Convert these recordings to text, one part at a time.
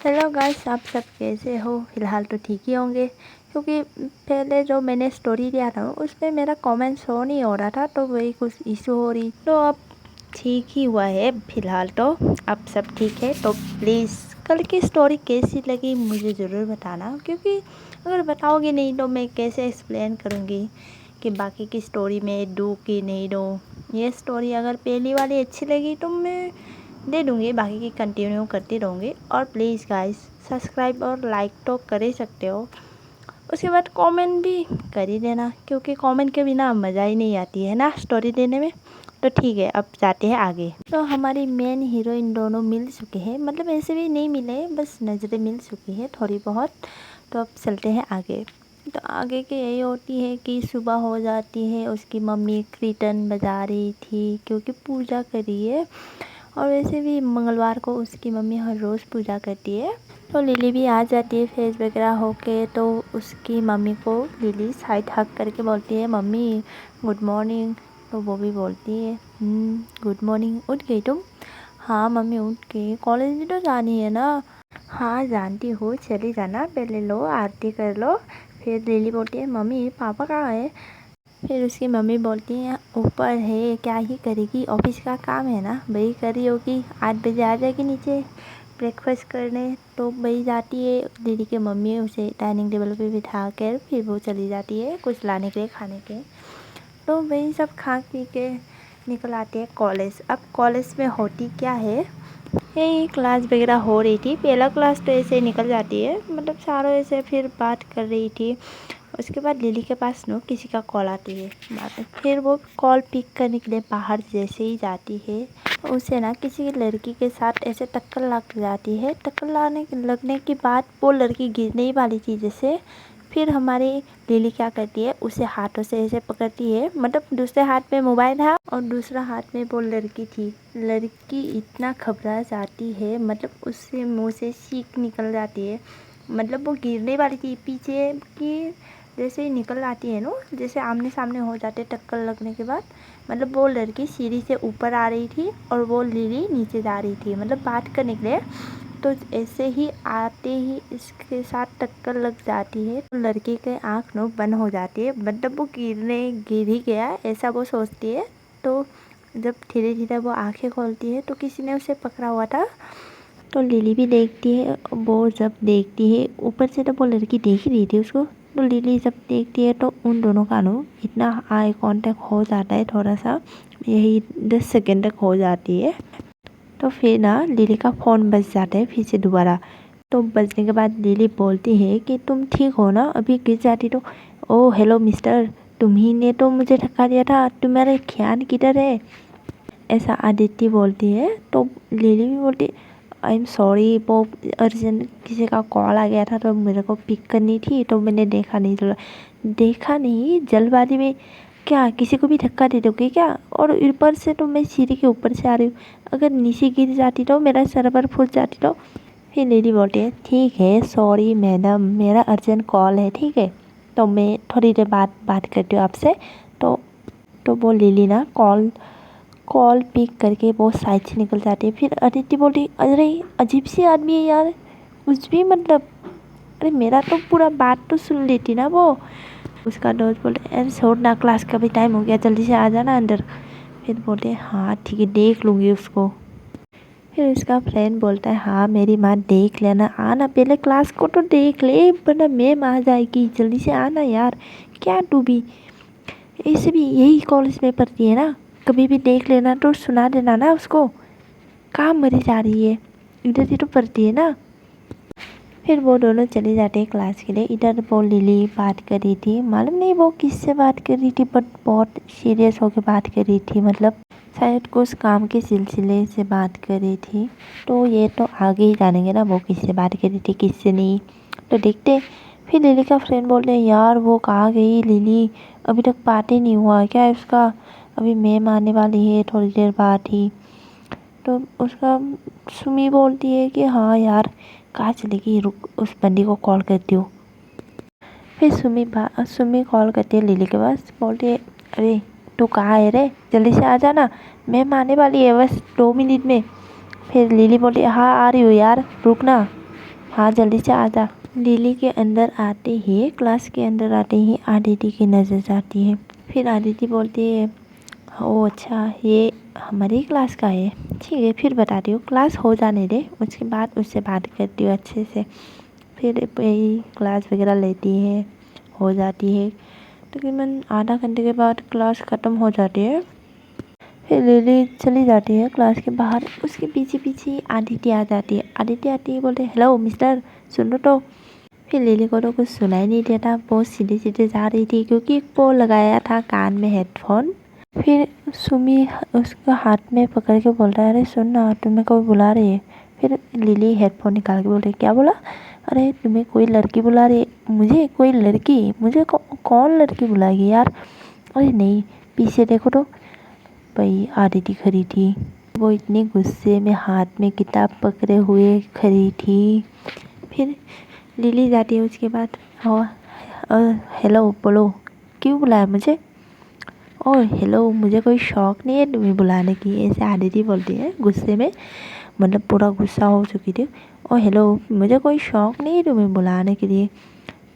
Hello guys, आप सब कैसे हो? फ़िलहाल तो ठीक ही होंगे, क्योंकि पहले जो मैंने स्टोरी दिया था उसमें मेरा कमेंट शो नहीं हो रहा था, तो वही कुछ इशू हो रही। तो अब ठीक ही हुआ है, फ़िलहाल तो अब सब ठीक है। तो प्लीज़ कल की स्टोरी कैसी लगी मुझे ज़रूर बताना, क्योंकि अगर बताओगे नहीं तो मैं कैसे एक्सप्लेन करूँगी कि बाकी की स्टोरी में दूँ कि नहीं दूँ। ये स्टोरी अगर पहली वाली अच्छी लगी तो मैं दे दूँगी, बाकी की कंटिन्यू करती रहूँगी। और प्लीज़ गाइस सब्सक्राइब और लाइक तो कर ही सकते हो, उसके बाद कमेंट भी कर ही देना, क्योंकि कमेंट के बिना मज़ा ही नहीं आती है ना स्टोरी देने में। तो ठीक है, अब जाते हैं आगे। तो हमारी मेन हीरोइन दोनों मिल चुके हैं, मतलब ऐसे भी नहीं मिले, बस नज़रें मिल चुकी है थोड़ी बहुत। तो अब चलते हैं आगे। तो आगे की यही होती है कि सुबह हो जाती है, उसकी मम्मी कीर्तन बजा रही थी क्योंकि पूजा करी है, और वैसे भी मंगलवार को उसकी मम्मी हर रोज़ पूजा करती है। तो लिली भी आ जाती है फ्रेश वगैरह होके, तो उसकी मम्मी को लिली साइड हक करके बोलती है, मम्मी गुड मॉर्निंग। तो वो भी बोलती है गुड मॉर्निंग, उठ गई तुम? हाँ मम्मी उठ गई, कॉलेज भी तो जानी है ना। हाँ जानती हूँ, चली जाना, पहले लो आरती कर लो। फिर लिली बोलती है, मम्मी पापा कहाँ है? फिर उसकी मम्मी बोलती है, ऊपर है, क्या ही करेगी, ऑफिस का काम है ना, वही कर रही होगी, 8 बजे आ जाएगी नीचे ब्रेकफास्ट करने। तो वही जाती है, दीदी के मम्मी उसे डाइनिंग टेबल पे बिठा कर फिर वो चली जाती है कुछ लाने के लिए खाने के। तो वही सब खा पी के निकल आते हैं कॉलेज। अब कॉलेज में होती क्या है, यही क्लास वगैरह हो रही थी। पहला क्लास तो ऐसे निकल जाती है, मतलब सारों ऐसे फिर बात कर रही थी। उसके बाद लिली के पास नो किसी का कॉल आती है, बाद में फिर वो कॉल पिक करने के लिए बाहर जैसे ही जाती है, उसे ना किसी लड़की के साथ ऐसे टक्कर लग जाती है। टक्कर लगने के बाद वो लड़की गिरने ही वाली थी जैसे। फिर हमारी लिली क्या करती है, उसे हाथों से ऐसे पकड़ती है, मतलब दूसरे हाथ में मोबाइल था और दूसरा हाथ में वो लड़की थी। लड़की इतना घबरा जाती है, मतलब उससे मुंह से चीख निकल जाती है, मतलब वो गिरने वाली थी, पीछे की जैसे ही निकल आती है ना, जैसे आमने सामने हो जाते टक्कर लगने के बाद। मतलब वो लड़की सीढ़ी से ऊपर आ रही थी और वो लिली नीचे जा रही थी, मतलब बात करने के लिए। तो ऐसे ही आते ही इसके साथ टक्कर लग जाती है, तो लड़की के आँख नो बंद हो जाती है, मतलब वो गिर ही गया ऐसा वो सोचती है। तो जब धीरे धीरे वो आंखें खोलती है तो किसी ने उसे पकड़ा हुआ था। तो लिली भी देखती है, वो जब देखती है ऊपर से, तो वो लड़की देख ही रही थी उसको। तो लिली जब देखती है तो उन दोनों का नो इतना आई कांटेक्ट हो जाता है, थोड़ा सा यही 10 सेकेंड तक हो जाती है। तो फिर ना लिली का फ़ोन बज जाता है फिर से दोबारा। तो बजने के बाद लिली बोलती है कि तुम ठीक हो ना, अभी गिर जाती तो। ओह हेलो मिस्टर, तुम ही ने तो मुझे धक्का दिया था, तुम्हारा ख्याल किधर है? ऐसा आदित्य बोलती है। तो लिली भी बोलती, आई एम सॉरी, वो अर्जेंट किसी का कॉल आ गया था तो मेरे को पिक करनी थी, तो मैंने देखा नहीं। चलो देखा नहीं, जल्दबाजी में क्या किसी को भी धक्का दे दोगे क्या? और ऊपर से तो मैं सीढ़ी के ऊपर से आ रही हूँ, अगर नीचे गिर जाती तो मेरा सर्वर फूट जाती तो। फिर लेडी बोलती है, ठीक है सॉरी मैडम, मेरा अर्जेंट कॉल है, ठीक है, तो मैं थोड़ी देर बाद बात करती हूँ आपसे। तो वो लिली ना कॉल पिक करके वो साइड से निकल जाती है। फिर अदिति बोलती, अरे अजीब सी आदमी है यार, कुछ भी मतलब, अरे मेरा तो पूरा बात तो सुन लेती ना वो। उसका दोस्त बोलते, अरे छोड़ ना, क्लास का भी टाइम हो गया, जल्दी से आ जाना अंदर। फिर बोलते, हाँ ठीक है देख लूँगी उसको। फिर उसका फ्रेंड बोलता है, हाँ मेरी माँ देख लेना, आना पहले क्लास को तो देख ले, वरना मैम आ जाएगी, जल्दी से आना यार। क्या तू भी ऐसे भी यही कॉलेज में पढ़ती है ना, कभी भी देख लेना तो सुना देना ना उसको, कहाँ मरी जा रही है, इधर ही तो पढ़ती है ना। फिर वो दोनों चले जाते हैं क्लास के लिए। इधर वो लिली बात कर रही थी, मालूम नहीं वो किससे बात कर रही थी, बट बहुत सीरियस होकर बात कर रही थी, मतलब शायद कुछ काम के सिलसिले से बात कर रही थी। तो ये तो आगे ही जानेंगे ना वो किससे बात कर रही थी किससे नहीं, तो देखते। फिर लिली का फ्रेंड बोलते हैं, यार वो कहाँ गई लिली, अभी तक बात ही नहीं हुआ क्या है उसका, अभी मैम आने वाली है थोड़ी देर बाद ही। तो उसका सुमी बोलती है कि हाँ यार कहाँ चलेगी, रुक उस बंदी को कॉल करती हूँ। फिर सुमी कॉल करती है लिली के पास, बोलती है, अरे तू कहाँ है रे, जल्दी से आ जाना, मैम आने वाली है बस 2 मिनट में। फिर लिली बोलती है, हाँ आ रही हूँ यार, रुकना। हाँ जल्दी से आ जा। लिली के अंदर आते ही, क्लास के अंदर आते ही आदिति की नज़र जाती है। फिर आदिति बोलती है, ओह अच्छा ये हमारी क्लास का है, ठीक है फिर बताती हूँ, क्लास हो जाने दे, उसके बाद उससे बात करती हूँ अच्छे से। फिर वही क्लास वगैरह लेती है, हो जाती है। तकरीबन आधा घंटे के बाद क्लास ख़त्म हो जाती है। फिर लिली चली जाती है क्लास के बाहर, उसके पीछे पीछे आदित्य आ जाती है। आदित्य आती है, बोलते हेलो मिस्टर, सुनो तो। फिर लिली को तो कुछ सुनाई नहीं देता, बहुत सीधे सीधे जा रही थी क्योंकि वो लगाया था कान में हेडफोन। फिर सुमी उसका हाथ में पकड़ के बोल रहा है, अरे सुन ना तुम्हें कोई बुला रही है। फिर लिली हेडफोन निकाल के बोल रही है, क्या बोला? अरे तुम्हें कोई लड़की बुला रही है? मुझे कोई लड़की? मुझे कौन लड़की बुलाएगी यार? अरे नहीं, पीछे देखो तो भाई आदिति खड़ी थी। वो इतने गुस्से में हाथ में किताब पकड़े हुए खड़ी थी। फिर लिली जाती है उसके बाद, हेलो बोलो, क्यों बुलाया मुझे? ओह हेलो, मुझे कोई शौक नहीं है तुम्हें बुलाने की, ऐसे आदिति बोलती है गुस्से में, मतलब पूरा गुस्सा हो चुकी थी। ओह हेलो, मुझे कोई शौक नहीं है तुम्हें बुलाने के लिए।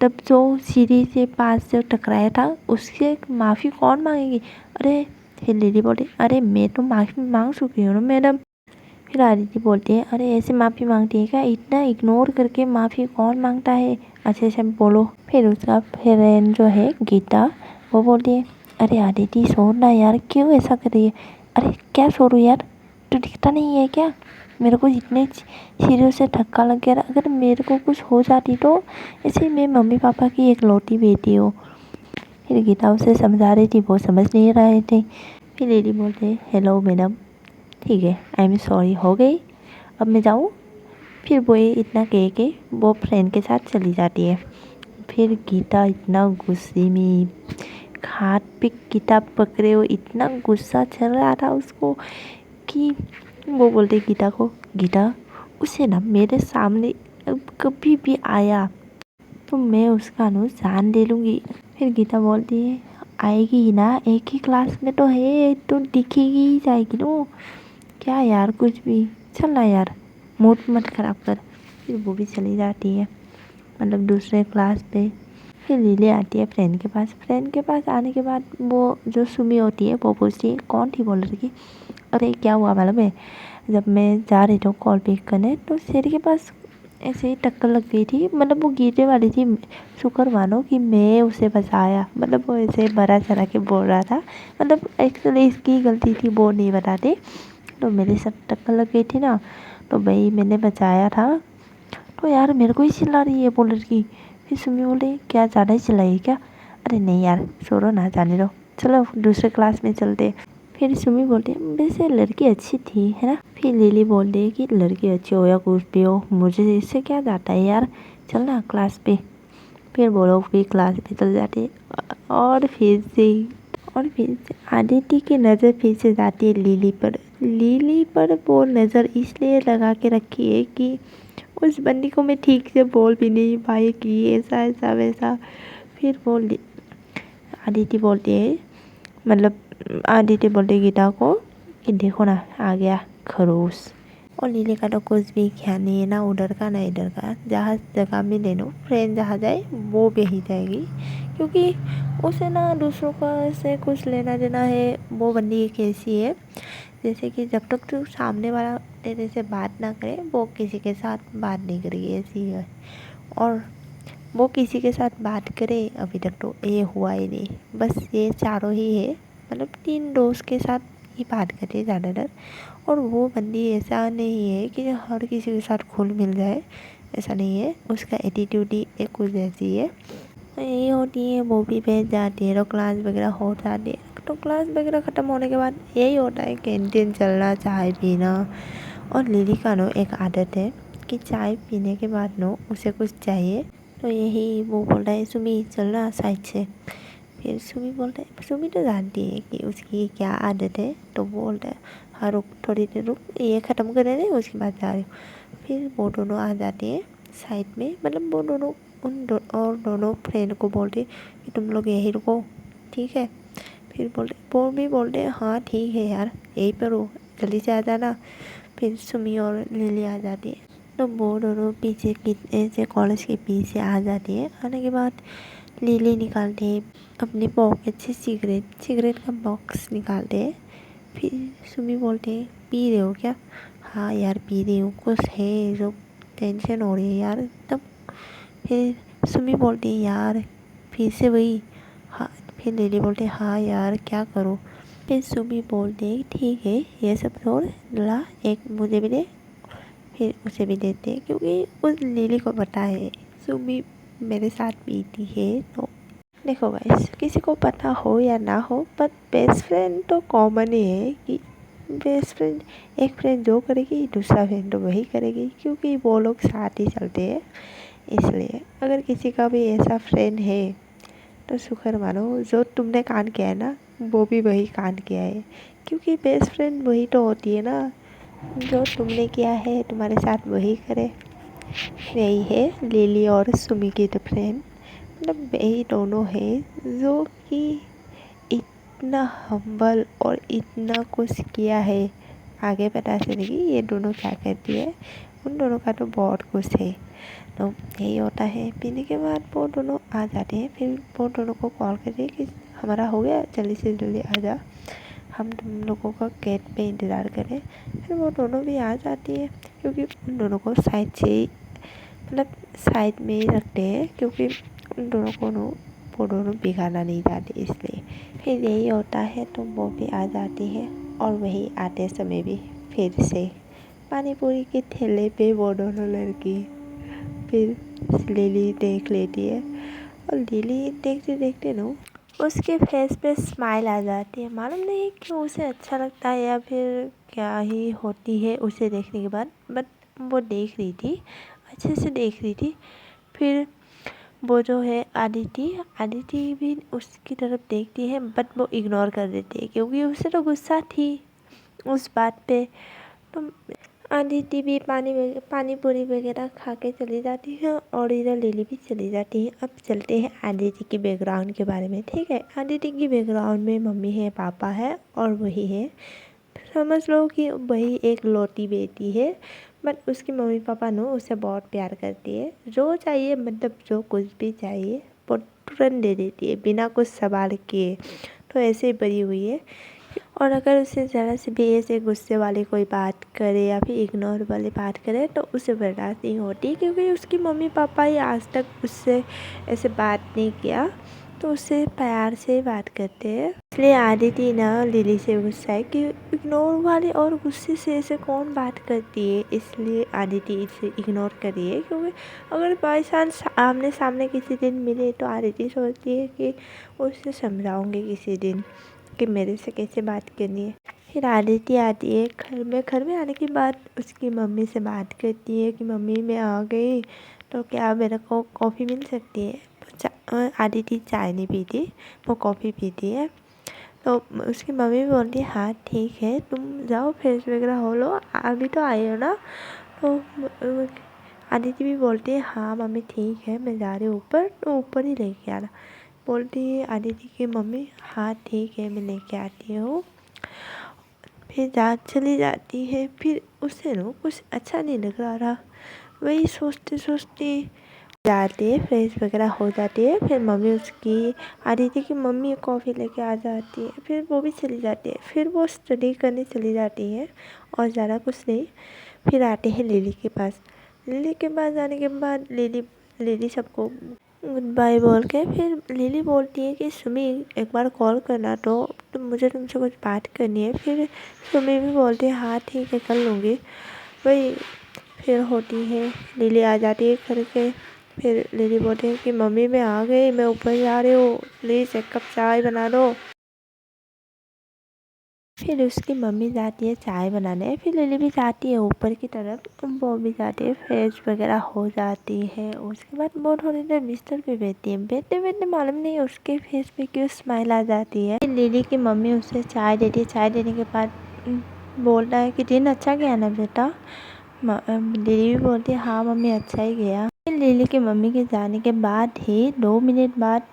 तब जो सीढ़ी से पास से टकराया था उससे माफ़ी कौन मांगेगी? अरे फिर लिली बोली, अरे मैं तो माफ़ी मांग चुकी हूँ ना मैडम। फिर आदिति बोलती है, अरे ऐसे माफ़ी मांगती है क्या? इतना इग्नोर करके माफ़ी कौन मांगता है? अच्छे से बोलो। फिर उसका फ्रेंड जो है गीता, वो बोलती है, अरे आदिति छोड़ ना यार, क्यों ऐसा कर रही है? अरे क्या छोड़ू यार, तो दिखता नहीं है क्या? मेरे को इतने सीरियों से धक्का लग गया, अगर मेरे को कुछ हो जाती तो ऐसे मैं मम्मी पापा की एक लौटी बेटी हूँ। फिर गीता उसे समझा रही थी, वो समझ नहीं रहे थे। फिर लेडी बोलते, हेलो मैडम, ठीक है आई एम सॉरी, हो गई, अब मैं जाऊँ? फिर वो इतना कह के वो फ्रेंड के साथ चली जाती है। फिर गीता इतना गुस्से में हाथ पे किताब पकड़े हुए इतना गुस्सा चल रहा था उसको कि वो बोलते गीता को, गीता उसे ना मेरे सामने अब कभी भी आया तो मैं उसका नु जान ले लूँगी। फिर गीता बोलती है, आएगी ही ना, एक ही क्लास में तो है, तो दिखेगी ही जाएगी नो, क्या यार कुछ भी, चल ना यार मूड मत ख़राब कर। फिर वो भी चली जाती है, मतलब दूसरे क्लास पे। फिर लिली आती है फ्रेंड के पास। फ्रेंड के पास आने के बाद वो जो सुमी होती है वो पूछती है, कौन थी बोल रही थी? अरे क्या हुआ मालूम है, जब मैं जा रही थी कॉल पिक करने तो शेर के पास ऐसे ही टक्कर लग गई थी, मतलब वो गिरने वाली थी, शुक्र मानो कि मैं उसे बचाया। मतलब वो ऐसे बड़ा चढ़ा के बोल रहा था, मतलब एक्चुअली इसकी गलती थी, वो नहीं बताते। तो मेरे साथ टक्कर लग गई थी ना, तो भाई मैंने बचाया था। तो यार मेरे को ही चिल्ला रही है बोल रही। फिर सुमी बोले, क्या ज़्यादा ही चिल्लाई क्या? अरे नहीं यार छोड़ो ना, जाने दो, चलो दूसरे क्लास में चलते। फिर सुमी बोलते, वैसे लड़की अच्छी थी है ना? फिर लिली बोलती है कि लड़की अच्छी हो या कुछ भी हो, मुझे इससे क्या जाता है यार, चल ना क्लास पे। फिर वो लोग भी क्लास पे चल जाते। और फिर से आदिति की नज़र फिर से जाती है लिली पर। लिली पर वो नज़र इसलिए लगा के रखी है कि उस बंदी को मैं ठीक से बोल भी नहीं पाई कि ऐसा ऐसा वैसा। फिर वो आदिति बोलती है, मतलब आदिति बोलती है गीता को कि देखो ना आ गया खरोश। और लिली का तो कुछ भी ख्याल नहीं है, ना उधर का ना इधर का, जहाँ जगह में ले लो, फ्रेंड जहाँ जाए वो भी ही जाएगी, क्योंकि उसे ना दूसरों का से कुछ लेना देना है। वो बंदी एक ऐसी है जैसे कि जब तक तो सामने वाला तेरे से बात ना करे वो किसी के साथ बात नहीं करेगी, ऐसी है। और वो किसी के साथ बात करे अभी तक तो ये हुआ ही नहीं, बस ये चारों ही है, मतलब 3 दोस्त के साथ ही बात करते ज़्यादातर। और वो बंदी ऐसा नहीं है कि हर किसी के साथ घुल मिल जाए, ऐसा नहीं है, उसका एटीट्यूड ही एक कुछ ऐसी है। तो यही होती है, वो भी भेज जाती है तो क्लास वगैरह हो जाती है। तो क्लास वगैरह ख़त्म होने के बाद यही होता है, कैंटीन चलना, चाय पीना। और लिली का नो एक आदत है कि चाय पीने के बाद नो उसे कुछ चाहिए, तो यही वो बोल रहा है, सुमी चलना साइड से। फिर सुमी बोलता है, सुमी तो जानती है कि उसकी क्या आदत है, तो बोलता है, हाँ रुक थोड़ी देर रुक, ये ख़त्म कर दें उसके बाद जा रही हूँ। फिर वो दोनों आ जाते हैं साइड में, मतलब वो दोनों और दोनों फ्रेंड को बोलते कि तुम लोग यहीं रुको, ठीक है? फिर बोलते वो भी बोलते हाँ ठीक है यार, यहीं पर हो, जल्दी से आ जाना। फिर सुमी और लिली आ जाती है। तो वो दोनों पीछे ऐसे कॉलेज के पीछे आ जाती है। आने के बाद लिली निकालते है अपनी पॉकेट से सिगरेट का बॉक्स निकालते है। फिर सुमी बोलते हैं पी रहे हो क्या? हाँ यार पी रही हूँ, कुछ है जो टेंशन हो रही है यार तब। फिर सुमी बोलती है यार फिर से वही। हाँ फिर लिली बोलते हाँ यार क्या करूँ। फिर सुमी बोलते ठीक है ये सब छोड़, ला एक मुझे भी दे। फिर उसे भी देते हैं क्योंकि उस लिली को पता है सुमी मेरे साथ पीती है। तो देखो गाइस, किसी को पता हो या ना हो पर बेस्ट फ्रेंड तो कॉमन ही है कि बेस्ट फ्रेंड, एक फ्रेंड जो करेगी दूसरा फ्रेंड तो वही करेगी, क्योंकि वो लोग साथ ही चलते हैं। इसलिए अगर किसी का भी ऐसा फ्रेंड है तो शुक्र मानो, जो तुमने कांड किया है ना वो भी वही कांड किया है, क्योंकि बेस्ट फ्रेंड वही तो होती है ना, जो तुमने किया है तुम्हारे साथ वही करे। यही है लिली और सुमी की तो फ्रेंड, मतलब यही दोनों है जो कि इतना हम्बल और इतना कुछ किया है। आगे पता चलेगी ये दोनों क्या करती है, उन दोनों का तो बहुत कुछ है। तो यही होता है, पीने के बाद वो दोनों आ जाते हैं। फिर वो दोनों को कॉल करते हैं कि हमारा हो गया, जल्दी से जल्दी आ जा, हम तुम लोगों का गेट पे इंतज़ार करें। फिर वो दोनों भी आ जाती है, क्योंकि उन दोनों को साइड से ही, मतलब साइड में ही रखते हैं, क्योंकि उन दोनों को वो दोनों बिगाड़ना नहीं चाहते इसलिए। फिर यही होता है तो वो भी आ जाती है, और वही आते समय भी फिर से पानी पूरी के ठेले पे वो दोनों लड़की फिर लिली देख लेती है। और लिली देखते देखते ना उसके फेस पे स्माइल आ जाती है। मालूम नहीं क्यों उसे अच्छा लगता है या फिर क्या ही होती है उसे देखने के बाद, बट वो देख रही थी, अच्छे से देख रही थी। फिर वो जो है आदिति भी उसकी तरफ देखती है, बट वो इग्नोर कर देती है क्योंकि उसे तो गुस्सा थी उस बात पे। तो आदिति भी पानी पूरी वगैरह खा के चली जाती है, और इधर लिली भी चली जाती है। अब चलते हैं आदिति की बैकग्राउंड के बारे में। ठीक है, आदिति की बैकग्राउंड में मम्मी है, पापा है, और वही है, समझ लो कि वही एक लौती बेटी है। बट उसकी मम्मी पापा नो उसे बहुत प्यार करती है, जो चाहिए मतलब जो कुछ भी चाहिए वो तुरंत दे देती है बिना कुछ सवाल किए। तो ऐसे ही बड़ी हुई है। और अगर उसे ज़रा से भी ऐसे गुस्से वाली कोई बात करे या फिर इग्नोर वाली बात करे तो उसे बर्दाश्त नहीं होती, क्योंकि उसकी मम्मी पापा ही आज तक उससे ऐसे बात नहीं किया, तो उससे प्यार से बात करते हैं। इसलिए आदिति ना लिली से गुस्सा है कि इग्नोर वाली और गुस्से से ऐसे कौन बात करती है, इसलिए आदिति इसे इग्नोर करी है। क्योंकि अगर बाई चांस आमने सामने किसी दिन मिले तो आदिति सोचती है कि उससे समझाऊंगी किसी दिन कि मेरे से कैसे बात करनी है। फिर आदिति आती है घर में आने के बाद उसकी मम्मी से बात करती है कि मम्मी मैं आ गई, तो क्या मेरे को कॉफ़ी मिल सकती है। आदिति चाय नहीं पीती, वो कॉफ़ी पीती है। तो उसकी मम्मी भी बोलती है हाँ ठीक है, तुम जाओ फ्रेश वगैरह हो लो, अभी तो आए हो ना। तो आदिति भी बोलती है हाँ मम्मी ठीक है, मैं जा रही हूँ ऊपर, तो ऊपर ही लेके आना। बोलती है आदिति की मम्मी हाँ ठीक है मैं लेके आती हूँ। फिर चली जाती है। फिर उसे ना कुछ अच्छा नहीं लग रहा था, वही सोचते सोचते जाती है, फ्रेश वगैरह हो जाती है। फिर मम्मी उसकी आदिति की मम्मी कॉफ़ी लेके आ जाती है, फिर वो भी चली जाती है। फिर वो स्टडी करने चली जाती है और ज़्यादा कुछ नहीं। फिर आते हैं लिली के पास। लिली के पास जाने के बाद लिली सबको गुड बाय बोल के फिर लिली बोलती है कि सुमी एक बार कॉल करना, तो मुझे तुमसे कुछ बात करनी है। फिर सुमी भी बोलती है हाँ ठीक है कर लूँगी। वही फिर होती है, लिली आ जाती है घर के। फिर लिली बोलती है कि मम्मी मैं आ गई, मैं ऊपर जा रही हूँ, प्लीज़ एक कप चाय बना दो। फिर उसकी मम्मी जाती है चाय बनाने, फिर लिली भी जाती है ऊपर की तरफ, वो भी जाती है, फ्रेश वगैरह हो जाती है। उसके बाद वो थोड़ी देर बिस्तर पे बैठती है, बैठते बैठते मालूम नहीं उसके फेस पे क्यों स्माइल आ जाती है। फिर लिली की मम्मी उसे चाय देती है, चाय देने के बाद बोलता है कि दिन अच्छा गया ना बेटा। लिली भी बोलती है हाँ मम्मी अच्छा ही गया। फिर लिली की मम्मी के जाने के बाद ही 2 मिनट बाद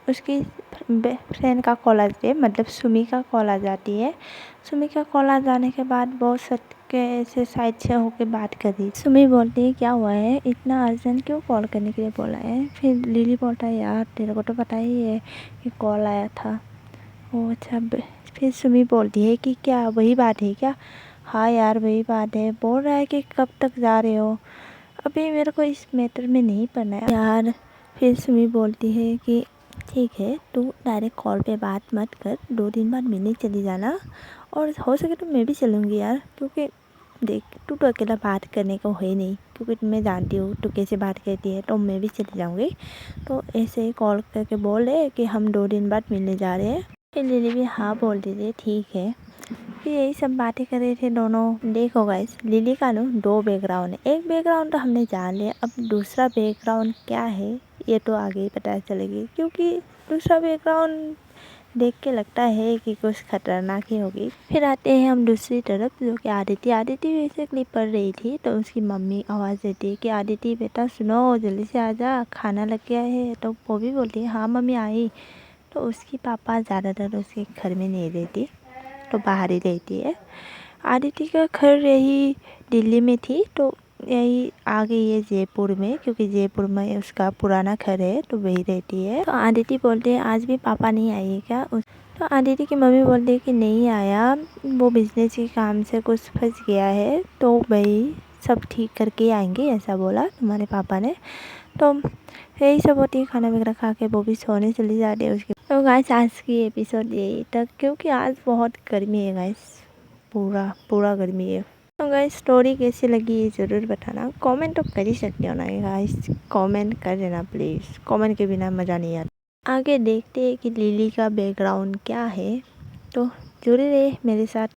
उसकी फ्रेंड का कॉल आ जाती है, मतलब सुमी का कॉल आ जाती है। सुमी का कॉल आ जाने के बाद वो के ऐसे साइड से होके बात कर रही। सुमी बोलती है क्या हुआ है, इतना अर्जेंट क्यों कॉल करने के लिए बोला है। फिर लिली बोलता है यार तेरे को तो पता ही है कि कॉल आया था। ओ अच्छा। फिर सुमी बोलती है कि क्या वही बात है क्या। हाँ यार वही बात है। बोल रहा है कि कब तक जा रहे हो। अभी मेरे को इस मैटर में नहीं पड़ना है यार। फिर सुमी बोलती है कि ठीक है तू डायरेक्ट कॉल पे बात मत कर, 2 दिन बाद मिलने चली जाना, और हो सके तो मैं भी चलूँगी यार, क्योंकि देख तू तो अकेला बात करने को है नहीं, क्योंकि मैं जानती हूँ तू कैसे बात करती है, तो मैं भी चली जाऊँगी। तो ऐसे ही कॉल करके बोले कि हम 2 दिन बाद मिलने जा रहे हैं। फिर लिली भी हाँ बोल दीजिए ठीक है। फिर यही सब बातें कर रहे थे दोनों। देखो गाइस लिली का ना 2 बैकग्राउंड है। एक बैकग्राउंड तो हमने जान लिया, अब दूसरा बैकग्राउंड क्या है ये तो आगे ही पता चलेगी, क्योंकि दूसरा बैकग्राउंड देख के लगता है कि कुछ खतरनाक ही होगी। फिर आते हैं हम दूसरी तरफ, जो कि आदिति बेसिकली पढ़ रही थी, तो उसकी मम्मी आवाज़ देती है कि आदिति बेटा सुनो जल्दी से आजा, खाना लग गया है। तो वो भी बोलती है हाँ मम्मी आई। तो उसकी पापा ज़्यादातर उसके घर में नहीं रहती, तो बाहर ही रहती है। आदिति का घर यही दिल्ली में थी, तो यही आ गई है जयपुर में, क्योंकि जयपुर में उसका पुराना घर है, तो वही रहती है। तो आदिति बोलते हैं आज भी पापा नहीं आए क्या। तो आदिति की मम्मी बोलती है कि नहीं आया, वो बिजनेस के काम से कुछ फंस गया है, तो वही सब ठीक करके आएंगे ऐसा बोला तुम्हारे पापा ने। तो यही सब होती है, खाना वगैरह खा के वो भी सोने चली जाती है उसके। तो गाइस आज की एपिसोड यही तक, क्योंकि आज बहुत गर्मी है गाइस, पूरा गर्मी है। तो गाइस स्टोरी कैसी लगी ये ज़रूर बताना। कमेंट तो कर ही सकते हो ना गाइस, कमेंट कर देना प्लीज़, कमेंट के बिना मज़ा नहीं आता। आगे देखते हैं कि लिली का बैकग्राउंड क्या है, तो जुड़े रहे मेरे साथ।